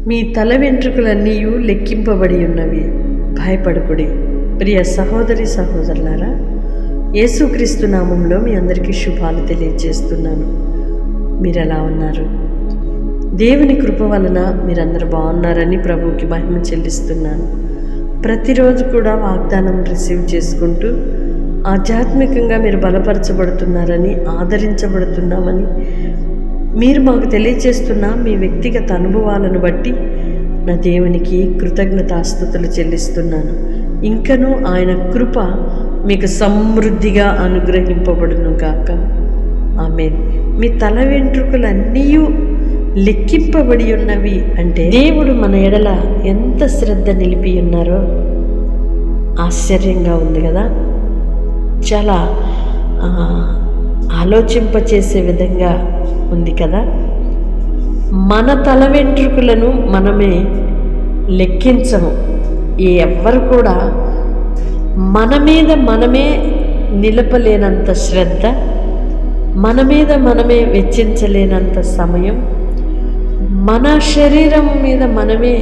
మీ తల వెంట్రుకలన్నీ లెక్కింపబడి ఉన్నవి, భయపడకుడి. ప్రియ సహోదరి సహోదరులారా, యేసుక్రీస్తు నామంలో మీ అందరికీ శుభాలు తెలియజేస్తున్నాను. మీరు ఎలా ఉన్నారు? దేవుని కృప వలన మీరందరూ బాగున్నారని ప్రభువుకి మహిమ చెల్లిస్తున్నాను. ప్రతిరోజు కూడా వాగ్దానం రిసీవ్ చేసుకుంటూ ఆధ్యాత్మికంగా మీరు బలపరచబడుతున్నారని, ఆదరించబడుతున్నామని మీరు మాకు తెలియజేస్తున్న మీ వ్యక్తిగత అనుభవాలను బట్టి నా దేవునికి కృతజ్ఞతాస్తుతులు చెల్లిస్తున్నాను. ఇంకనూ ఆయన కృప మీకు సమృద్ధిగా అనుగ్రహింపబడును గాక. ఆమేన్. మీ తల వెంట్రుకలన్నీ లెక్కింపబడి ఉన్నవి అంటే దేవుడు మన ఎడల ఎంత శ్రద్ధ నిలిపి ఉన్నారో ఆశ్చర్యంగా ఉంది కదా. చాలా ఆలోచింపచేసే విధంగా ఉంది కదా. మన తల వెంట్రుకలను మనమే లెక్కించము. ఎవ్వరు కూడా మన మీద మనమే నిలపలేనంత శ్రద్ధ, మన మీద మనమే వెచ్చించలేనంత సమయం, మన శరీరం మీద మనమే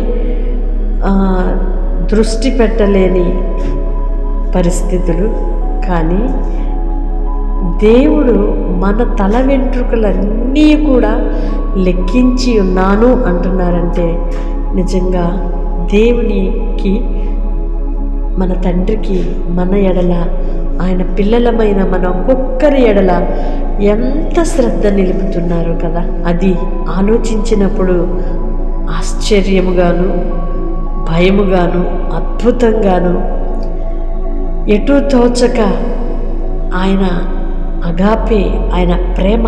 దృష్టి పెట్టలేని పరిస్థితులు. కానీ దేవుడు మన తల వెంట్రుకలన్నీ కూడా లెక్కించి ఉన్నాను అంటున్నారంటే నిజంగా దేవునికి, మన తండ్రికి మన ఎడల, ఆయన పిల్లలమైన మన ఒక్కొక్కరి ఎడల ఎంత శ్రద్ధ నిలుపుతున్నారు కదా. అది ఆలోచించినప్పుడు ఆశ్చర్యముగాను, భయముగాను, అద్భుతంగాను, ఎటూ తోచక ఆయన అగాపే, ఆయన ప్రేమ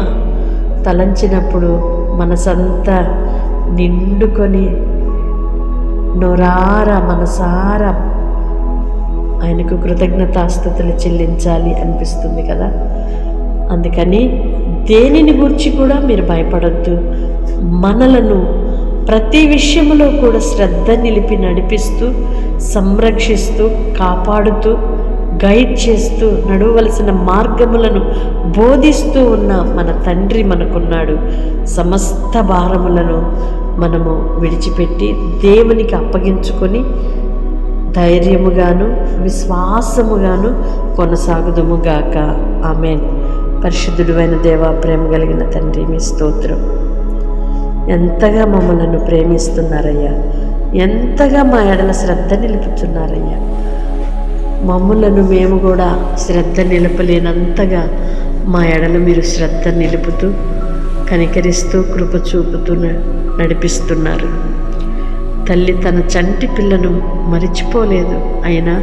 తలంచినప్పుడు మనసంతా నిండుకొని నోరారా మనసారా ఆయనకు కృతజ్ఞతాస్తుతులు చెల్లించాలి అనిపిస్తుంది కదా. అందుకని దేనిని గురించి కూడా మీరు భయపడొద్దు. మనలను ప్రతి విషయంలో కూడా శ్రద్ధ నిలిపి నడిపిస్తూ, సంరక్షిస్తూ, కాపాడుతూ, గైడ్ చేస్తూ, నడవలసిన మార్గములను బోధిస్తూ ఉన్న మన తండ్రి మనకున్నాడు. సమస్త భారములను మనము విడిచిపెట్టి దేవునికి అప్పగించుకొని ధైర్యముగాను విశ్వాసముగాను కొనసాగుదుముగాక. ఆమేన్. పరిశుద్ధుడైన దేవా, ప్రేమ కలిగిన తండ్రి, మీ స్తోత్రం. ఎంతగా మమ్మల్ని ప్రేమిస్తున్నారయ్యా, ఎంతగా మా ఎడల శ్రద్ధ నిలుపుతున్నారయ్యా. మమ్మలను మేము కూడా శ్రద్ధ నిలపలేనంతగా మా ఎడల మీరు శ్రద్ధ నిలుపుతూ, కనికరిస్తూ, కృప చూపుతూ నడిపిస్తున్నారు. తల్లి తన చంటి పిల్లను మరిచిపోలేదు. అయినా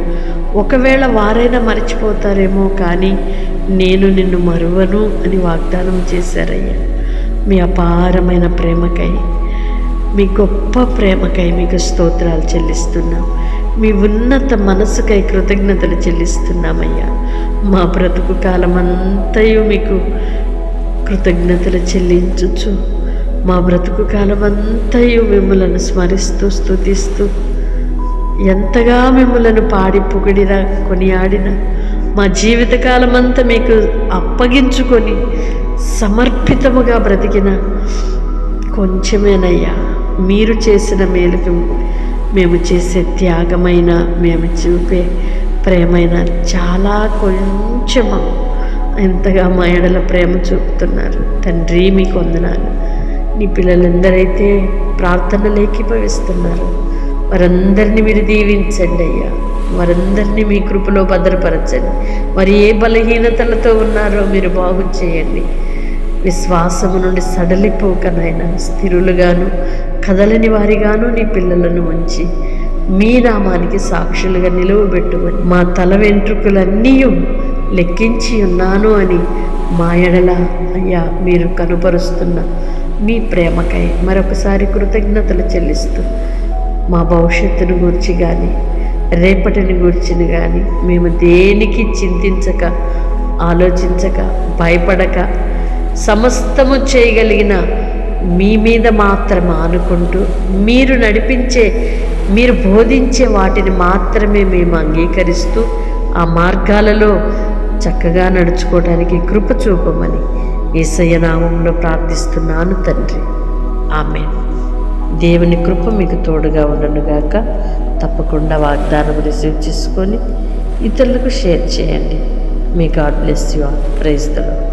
ఒకవేళ వారైనా మరిచిపోతారేమో, కానీ నేను నిన్ను మరువను అని వాగ్దానం చేశారయ్యా. మీ అపారమైన ప్రేమకై, మీ గొప్ప ప్రేమకై మీకు స్తోత్రాలు చెల్లిస్తున్నాం. మీ ఉన్నత మనసుకై కృతజ్ఞతలు చెల్లిస్తున్నామయ్యా. మా బ్రతుకు కాలమంతయు మీకు కృతజ్ఞతలు చెల్లించుచు, మా బ్రతుకు కాలమంతయు మిమ్మలను స్మరిస్తూ, స్తుతిస్తూ, ఎంతగా మిమ్మలను పాడి పొగిడినా, కొనియాడినా, మా జీవితకాలమంతా మీకు అప్పగించుకొని సమర్పితముగా బ్రతికిన కొంచెమేనయ్యా. మీరు చేసిన మేలుకు మేము చేసే త్యాగమైన, మేము చూపే ప్రేమైన చాలా కొంచెము. ఎంతగా మా ఎడల ప్రేమ చూపుతున్నారు తండ్రి, మీకు వందనాలు. నీ పిల్లలందరైతే ప్రార్థనలు ఏకీభవిస్తున్నారు, వారందరినీ మీరు దీవించండి అయ్యా. వారందరినీ మీ కృపలో భద్రపరచండి. వారు ఏ బలహీనతలతో ఉన్నారో మీరు బాగు చేయండి. విశ్వాసము నుండి సడలిపోకనైనా స్థిరులుగాను, కదలని వారిగాను నీ పిల్లలను ఉంచి మీ నామానికి సాక్షులుగా నిలువబెట్టుకొని మా తల వెంట్రుకలన్నీ లెక్కించి ఉన్నాను అని మా ఎడల అయ్యా మీరు కనుపరుస్తున్న మీ ప్రేమకై మరొకసారి కృతజ్ఞతలు చెల్లిస్తూ, మా భవిష్యత్తును గూర్చి కానీ, రేపటిని గూర్చిన కానీ మేము దేనికి చింతించక, ఆలోచించక, భయపడక, సమస్తము చేయగలిగిన మీ మీద మాత్రం ఆనుకుంటూ, మీరు నడిపించే, మీరు బోధించే వాటిని మాత్రమే మేము అంగీకరిస్తూ, ఆ మార్గాలలో చక్కగా నడుచుకోవడానికి కృప చూపమని యేసయ్య నామములో ప్రార్థిస్తున్నాను తండ్రి. ఆమేన్. దేవుని కృప మీకు తోడుగా ఉండనుగాక. తప్పకుండా వాగ్దానం రిసీవ్ చేసుకొని ఇతరులకు షేర్ చేయండి. మీ God bless you all. Praise the lord.